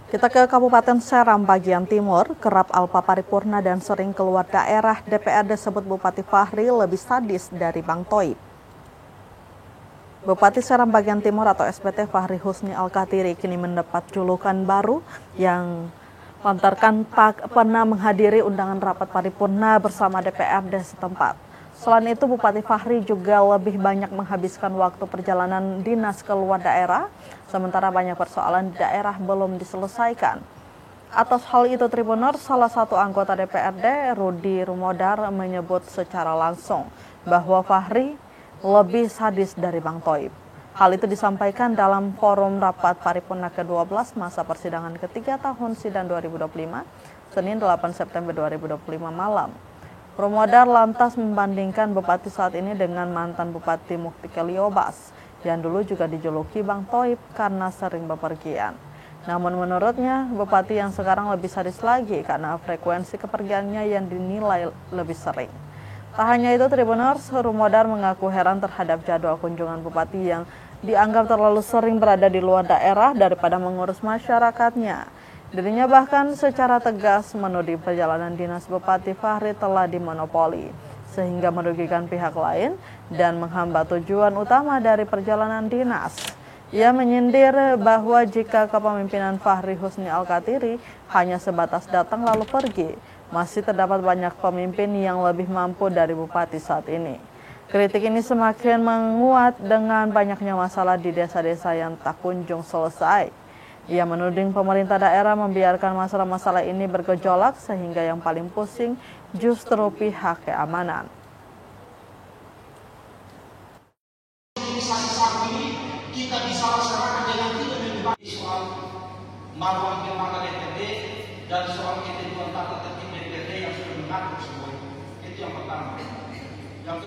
Kita ke Kabupaten Seram bagian timur, kerap alpa paripurna dan sering keluar daerah. DPRD sebut Bupati Fahri lebih sadis dari Bang Toib. Bupati Seram bagian timur atau SBT Fahri Husni Al-Katiri kini mendapat julukan baru yang lantaran tak pernah menghadiri undangan rapat paripurna bersama DPRD setempat. Selain itu, Bupati Fahri juga lebih banyak menghabiskan waktu perjalanan dinas keluar daerah, sementara banyak persoalan di daerah belum diselesaikan. Atas hal itu, Tribuners, salah satu anggota DPRD, Rudi Rumodar, menyebut secara langsung bahwa Fahri lebih sadis dari Bang Toib. Hal itu disampaikan dalam forum rapat paripurna ke-12 masa persidangan ketiga tahun sidang 2025, Senin 8 September 2025 malam. Rumodar lantas membandingkan Bupati saat ini dengan mantan Bupati Mukti Liobas yang dulu juga dijuluki Bang Toib karena sering bepergian. Namun menurutnya, Bupati yang sekarang lebih sadis lagi karena frekuensi kepergiannya yang dinilai lebih sering. Tak hanya itu, Tribuners, Rumodar mengaku heran terhadap jadwal kunjungan Bupati yang dianggap terlalu sering berada di luar daerah daripada mengurus masyarakatnya. Dirinya bahkan secara tegas menuding perjalanan dinas Bupati Fahri telah dimonopoli, sehingga merugikan pihak lain dan menghambat tujuan utama dari perjalanan dinas. Ia menyindir bahwa jika kepemimpinan Fahri Husni Al-Katiri hanya sebatas datang lalu pergi, masih terdapat banyak pemimpin yang lebih mampu dari Bupati saat ini. Kritik ini semakin menguat dengan banyaknya masalah di desa-desa yang tak kunjung selesai. Ia menuding pemerintah daerah membiarkan masalah-masalah ini bergejolak sehingga yang paling pusing justru pihak keamanan. Kita disalah-salahkan dengan tidak membahas soal marwah kemana DPRD dan soal ketentuan tata tertib DPRD yang sudah mengatur semua itu yang pertama. Yang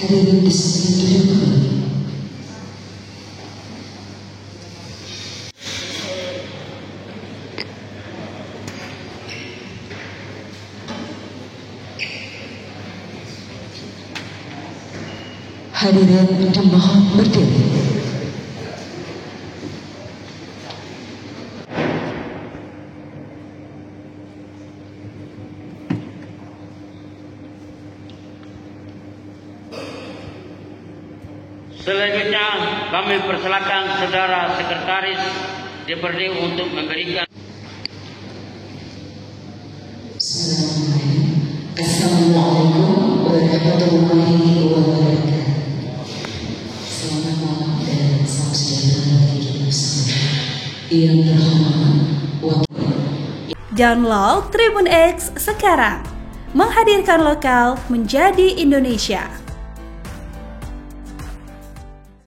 hadirin disiplin kembali. Hadirin dimohon berdiri. Selanjutnya kami persilakan Saudara Sekretaris DPRD untuk memberikan. Assalamualaikum warahmatullahi wabarakatuh. Selamat malam dan salam sejahtera bagi kita semua. Yang terhormat Download Tribun X sekarang, menghadirkan lokal menjadi Indonesia.